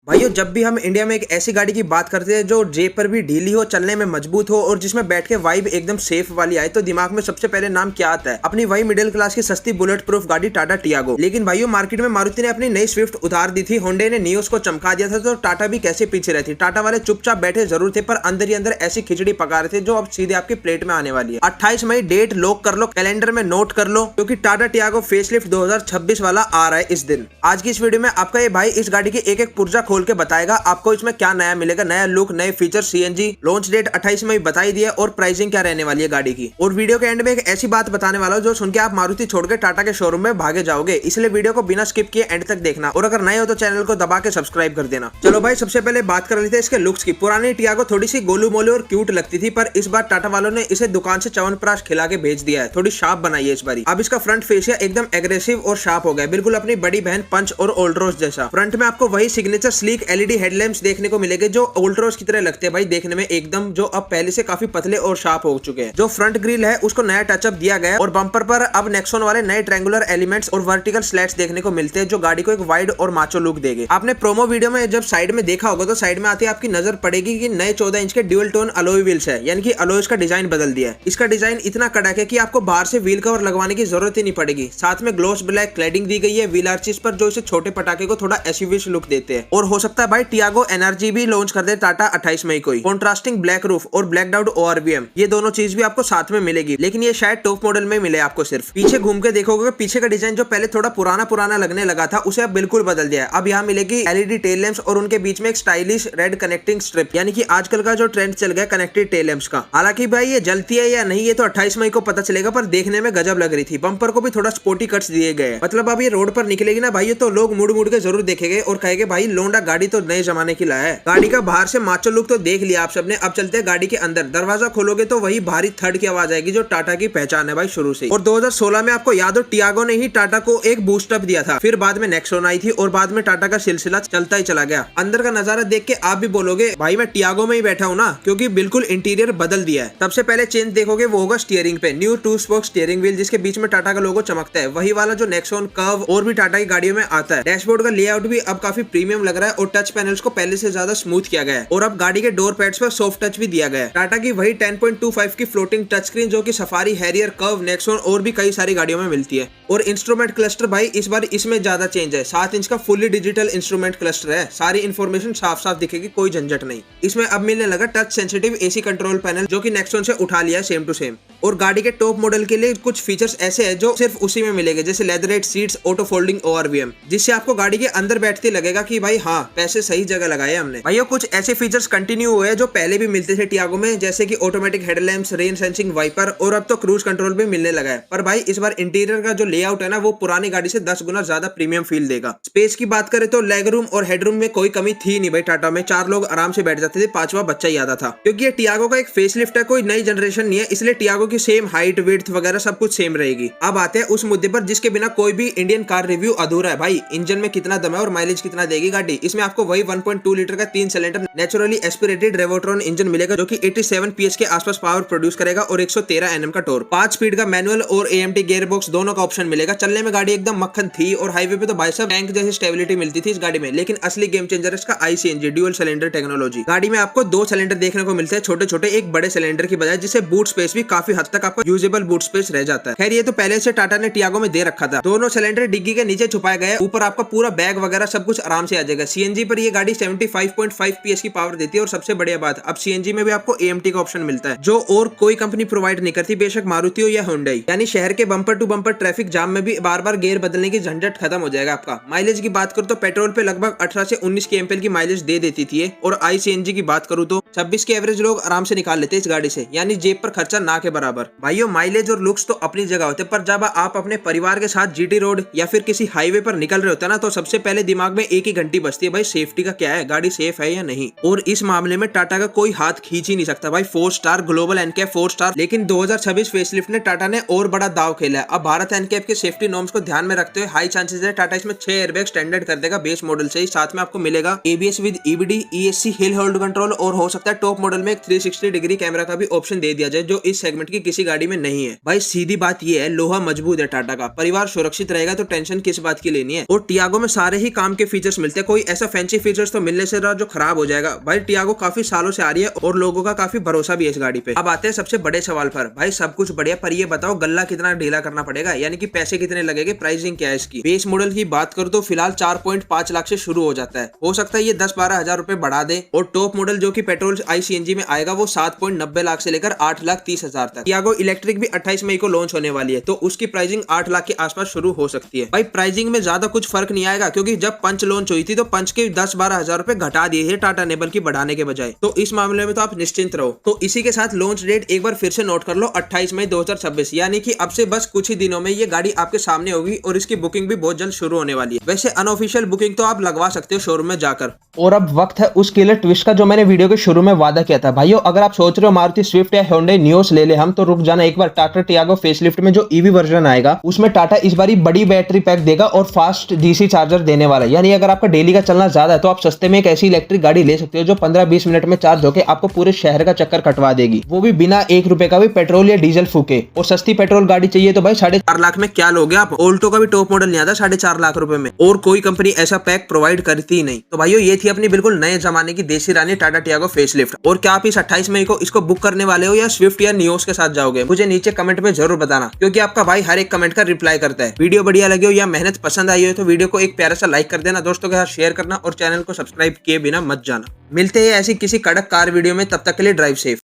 भाइयों, जब भी हम इंडिया में एक ऐसी गाड़ी की बात करते हैं जो जेब पर भी ढीली हो, चलने में मजबूत हो और जिसमें बैठ के वाइब एकदम सेफ वाली आए, तो दिमाग में सबसे पहले नाम क्या आता है? अपनी वही मिडिल क्लास की सस्ती बुलेट प्रूफ गाड़ी टाटा टियागो। लेकिन भाइयों, मार्केट में मारुति ने अपनी नई स्विफ्ट उतार दी थी, होंडे ने नियोस को चमका दिया था, तो टाटा भी कैसे पीछे रहती। टाटा वाले चुपचाप बैठे जरूर थे, पर अंदर ही अंदर ऐसी खिचड़ी पका रहे थे जो अब सीधे आपकी प्लेट में आने वाली है। 28 मई डेट लॉक कर लो, कैलेंडर में नोट कर लो, क्योंकि टाटा टियागो फेसलिफ्ट 2026 वाला आ रहा है इस दिन। आज की इस वीडियो में आपका ये भाई इस गाड़ी की एक एक पुर्जा खोल के बताएगा आपको इसमें क्या नया मिलेगा, नया लुक, नए फीचर, सीएनजी, लॉन्च डेट 28 मई बताई दी है और प्राइसिंग क्या रहने वाली है गाड़ी की। और वीडियो के एंड में एक ऐसी बात बताने वाला हूं जो सुन के आप मारुति छोड़ के टाटा के शोरूम में भागे जाओगे, इसलिए वीडियो को बिना स्किप किए एंड तक देखना, और अगर नए हो तो चैनल को दबा के सब्सक्राइब कर देना। चलो भाई, सबसे पहले बात कर लेते हैं इसके लुक्स की। पुरानी टियागो थोड़ी सी गोलू मोलू और क्यूट लगती थी, पर इस बार टाटा वालों ने इसे दुकान से च्यवनप्राश खिला के भेज दिया है, थोड़ी शार्प बनाई है इस बारी। अब इसका फ्रंट फेसिया एकदम एग्रेसिव और शार्प हो गया, बिल्कुल अपनी बड़ी बहन पंच और ओल्ड्रोस जैसा। फ्रंट में आपको वही सिग्नेचर स्लीक एलईडी हेडलैम्प्स देखने को मिलेंगे जो ओल्ड्रोस की तरह लगते हैं भाई देखने में एकदम, जो अब पहले से काफी पतले और शार्प हो चुके हैं। जो फ्रंट ग्रिल है उसको नया टचअप दिया गया और बम्पर पर अब नेक्सॉन वाले नए ट्रायंगुलर एलिमेंट्स और वर्टिकल स्लैट्स देखने को मिलते हैं जो गाड़ी को एक वाइड और माचो लुक देंगे। आपने प्रोमो वीडियो में जब साइड में देखा होगा तो साइड में आते आपकी नजर पड़ेगी कि नए 14 इंच के ड्यूल टोन अलॉय व्हील्स है, यानी कि अलॉयस का डिजाइन बदल दिया है। इसका डिजाइन इतना कड़क है कि आपको बाहर से व्हील कवर लगवाने की जरूरत ही नहीं पड़ेगी। साथ में ग्लोस ब्लैक क्लैडिंग दी गई है व्हील आर्चेस पर, जो इसे छोटे पटाखे को थोड़ा एसयूवी लुक देते हैं। और हो सकता है भाई टियागो एनर्जी भी लॉन्च कर दे टाटा 28 मई को ही। कॉन्ट्रास्टिंग ब्लैक रूफ और ब्लैक आउट ओआरवीएम, ये दोनों चीज भी आपको साथ में मिलेगी, लेकिन ये शायद टॉप मॉडल में मिले आपको। सिर्फ पीछे घूम के देखोगे, पीछे का डिजाइन जो पहले थोड़ा पुराना पुराना लगने लगा था उसे अब बिल्कुल बदल दिया है। अब यहाँ मिलेगी एलईडी टेल लैंप्स और उनके बीच में एक स्टाइलिश रेड कनेक्टिंग स्ट्रिप, यानी कि आजकल का जो ट्रेंड चल गया कनेक्टेड टेल लैंप्स का। हालांकि भाई ये जलती है या नहीं ये तो 28 मई को पता चलेगा, पर देखने में गजब लग रही थी। बम्पर को भी थोड़ा स्पोर्टी कट्स दिए गए, मतलब अब ये रोड पर निकलेगी ना भाई तो लोग मुड़ मुड़ के जरूर देखेंगे और कहेंगे भाई लोंडा गाड़ी तो नए जमाने की लाया है। गाड़ी का बाहर से माचो लुक तो देख लिया आप सबने, अब चलते हैं गाड़ी के अंदर। दरवाजा खोलोगे तो वही भारी थर्ड की आवाज आएगी जो टाटा की पहचान है भाई शुरू से। और 2016 में आपको याद हो टियागो ने ही टाटा को एक बूस्ट अप दिया था, फिर बाद में नेक्सॉन आई थी और बाद में टाटा का सिलसिला चलता ही चला गया। अंदर का नजारा देख के आप भी बोलोगे भाई मैं टियागो में ही बैठा हूँ ना, क्योंकि बिल्कुल इंटीरियर बदल दिया है। सबसे पहले चेंज देखोगे वो होगा स्टीयरिंग पे, न्यू 2 स्पोक स्टीयरिंग व्हील जिसके बीच में टाटा का लोगो चमकता है, वही वाला जो नेक्सॉन, कर्व और भी टाटा की गाड़ियों में आता है। डैशबोर्ड का लेआउट भी अब काफी प्रीमियम लग रहा है और टच पैनल्स को पहले से ज्यादा स्मूथ किया गया है, और अब गाड़ी के डोर पैड्स पर सॉफ्ट टच भी दिया गया है। टाटा की वही 10.25 की फ्लोटिंग टच स्क्रीन जो कि सफारी, हैरियर, कर्व, नेक्सॉन और भी कई सारी गाड़ियों में मिलती है। और इंस्ट्रूमेंट क्लस्टर भाई इस बार इसमें ज्यादा चेंज है, 7 इंच का फुल्ली डिजिटल इंस्ट्रूमेंट क्लस्टर है, सारी इंफॉर्मेशन साफ साफ दिखेगी, कोई झंझट नहीं। इसमें अब मिलने लगा touch sensitive AC control panel जो कि नेक्सॉन से उठा लिया सेम टू सेम। और गाड़ी के टॉप मॉडल के लिए कुछ फीचर्स ऐसे हैं जो सिर्फ उसी में मिलेंगे, जैसे leatherette seats, auto folding ORVM, जिससे आपको गाड़ी के अंदर बैठते लगेगा कि भाई हाँ पैसे सही जगह लगाए हमने। भाइयों, कुछ ऐसे फीचर्स कंटिन्यू हुए जो पहले भी मिलते थे टियागो में, जैसे कि automatic headlamps, rain sensing wiper, और अब तो क्रूज कंट्रोल भी मिलने लगा है। पर भाई इस बार इंटीरियर का जो लेआउट है ना वो पुरानी गाड़ी से 10 गुना ज्यादा प्रीमियम फील देगा। स्पेस की बात करें तो लेग रूम और हेडरूम में कोई कमी थी नहीं भाई, टाटा में 4 लोग आराम से बैठ जाते थे, 5वां बच्चा ही आता था। क्योंकि ये टियागो का एक फेसलिफ्ट है, कोई नई जनरेशन नहीं है, इसलिए टियागो की सेम हाइट, विड्थ वगैरह सब कुछ सेम रहेगी। अब आते हैं उस मुद्दे पर जिसके बिना कोई भी इंडियन कार रिव्यू अधूरा है भाई, इंजन में कितना दम है और माइलेज कितना देगी गाड़ी। इसमें आपको वही 1.2 लीटर का 3 cylinder naturally aspirated Revotron engine मिलेगा जो कि 87 PS के आसपास पावर प्रोड्यूस करेगा और 113 Nm का टॉर्क। 5 स्पीड का मैनुअल और AMT गियर बॉक्स दोनों का ऑप्शन मिलेगा। चलने में गाड़ी एकदम मक्खन थी और हाईवे पे तो भाई साहब टैंक जैसी स्टेबिलिटी मिलती थी इस गाड़ी में, लेकिन असली गेम चेंजर इसका ICNG ड्यूल सिलेंडर टेक्नोलॉजी। गाड़ी में आपको 2 सिलेंडर देखने को मिलते हैं छोटे छोटे, एक बड़े सिलेंडर की बजाय, जिससे बूट स्पेस भी काफी हद तक आपको यूजेबल बूट स्पेस रह जाता है। खैर ये तो पहले से टाटा ने टियागो में दे रखा था। दोनों सिलेंडर डिग्गी के नीचे छुपाए गए, ऊपर आपका पूरा बैग वगैरह सब कुछ आराम से आ जाएगा। CNG पर ये गाड़ी 75.5 PS की पावर देती है, और सबसे बढ़िया बात अब CNG में भी आपको AMT का ऑप्शन मिलता है जो और कोई कंपनी प्रोवाइड नहीं करती, बेशक मारुति हो या हुंडई। यानी शहर के bumper to bumper traffic jam में भी बार बार गियर बदलने की झंझट खत्म हो जाएगा आपका। माइलेज की बात करूं तो पेट्रोल पे लगभग 18 से 19 की एमपीएल की माइलेज दे देती थी, और ICNG की बात करूं तो 26 के एवरेज लोग आराम से निकाल लेते इस गाड़ी से, यानी जेब पर खर्चा ना के बराबर। भाइयों, माइलेज और लुक्स तो अपनी जगह होते, पर जब आप अपने परिवार के साथ GT रोड या फिर किसी हाईवे पर निकल रहे होते हैं ना, तो सबसे पहले दिमाग में एक ही घंटी बजती है, भाई सेफ्टी का क्या है, गाड़ी सेफ है या नहीं। और इस मामले में टाटा का कोई हाथ खींच ही नहीं सकता भाई। 4 स्टार ग्लोबल NCAP 4 स्टार, लेकिन 2026 फेसलिफ्ट ने टाटा ने और बड़ा दाव खेला है। अब भारत NCAP के सेफ्टी नॉर्म्स को ध्यान में रखते हुए हाई चांसेस है टाटा इसमें 6 एयरबैग स्टैंडर्ड कर देगा बेस मॉडल से ही। साथ में आपको मिलेगा ABS with EBD, ESC hill hold control, और हो सकता है टॉप मॉडल में एक 360 डिग्री कैमरा का भी ऑप्शन दे दिया जाए, जो इस सेगमेंट की की किसी गाड़ी में नहीं है। भाई सीधी बात ये है, लोहा मजबूत है टाटा का, परिवार सुरक्षित रहेगा तो टेंशन किस बात की लेनी है। और टियागो में सारे ही काम के फीचर्स मिलते हैं, कोई ऐसा फैंसी फीचर्स तो मिलने से रहा जो खराब हो जाएगा। भाई टियागो काफी सालों से आ रही है और लोगों का काफी भरोसा भी है इस गाड़ी पे। अब आते हैं सबसे बड़े सवाल पर। भाई सब कुछ बढ़िया, पर ये बताओ गल्ला कितना ढीला करना पड़ेगा, यानी कि पैसे कितने लगेंगे, प्राइसिंग क्या है इसकी। बेस मॉडल की बात करो तो फिलहाल 4.5 लाख से शुरू हो जाता है, हो सकता है ये 10-12 हजार रुपए बढ़ा दे। और टॉप मॉडल जो कि पेट्रोल ICNG में आएगा वो 7.90 लाख से लेकर 8,30,000 तक। टियागो इलेक्ट्रिक भी 28 मई को लॉन्च होने वाली है, तो उसकी प्राइसिंग 8 लाख के आसपास शुरू हो सकती है। भाई प्राइसिंग में ज्यादा कुछ फर्क नहीं आएगा, क्योंकि जब पंच लॉन्च हुई थी तो पंच के 10-12 हजार रुपए घटा दिए थे टाटा ने, बल्कि बढ़ाने के बजाय। तो इस मामले में तो आप निश्चिंत रहो। तो इसी के साथ लॉन्च डेट एक बार फिर से नोट कर लो, 28 मई 2026, यानी कि अब से बस कुछ ही दिनों में ये गाड़ी आपके सामने होगी और इसकी बुकिंग भी बहुत जल्द शुरू होने वाली है। वैसे अनऑफिशियल बुकिंग तो आप लगवा सकते हो शोरूम में जाकर। और अब वक्त है उस किलर ट्विस्ट का जो मैंने वीडियो के शुरू में वादा किया था। भाइयों अगर आप सोच रहे हो मारुति स्विफ्ट या Hyundai नियोस ले ले हम, तो रुक जाना एक बार। टाटा टियागो फेसलिफ्ट में जो EV वर्जन आएगा उसमें टाटा इस बारी बड़ी बैटरी पैक देगा और फास्ट DC चार्जर देने वाला है। यानी अगर आपका डेली का चलना ज्यादा है तो आप सस्ते में एक ऐसी इलेक्ट्रिक गाड़ी ले सकते हो जो 15-20 मिनट में चार्ज होकर आपको पूरे शहर का चक्कर कटवा देगी, वो भी बिना 1 रुपए का भी पेट्रोल या डीजल फूके। और सस्ती पेट्रोल गाड़ी चाहिए तो भाई 4.5 लाख में क्या लोगे आप। ऑल्टो का भी टॉप मॉडल नहीं आता 4.5 लाख रुपए में, और कोई कंपनी ऐसा पैक प्रोवाइड करती ही नहीं। तो भाइयों ये थी अपनी बिल्कुल नए जमाने की देसी रानी टाटा टियागो फेसलिफ्ट। और क्या आप इस 28 मई को इसको बुक करने वाले हो या स्विफ्ट या नियोस के साथ जाओगे, मुझे नीचे कमेंट में जरूर बताना, क्योंकि आपका भाई हर एक कमेंट का रिप्लाई करता है। वीडियो बढ़िया लगे हो या मेहनत पसंद आई हो तो वीडियो को एक प्यारा सा लाइक कर देना, दोस्तों के साथ शेयर करना और चैनल को सब्सक्राइब किए बिना मत जाना। मिलते हैं ऐसी किसी कड़क कार वीडियो में, तब तक के लिए ड्राइव सेफ।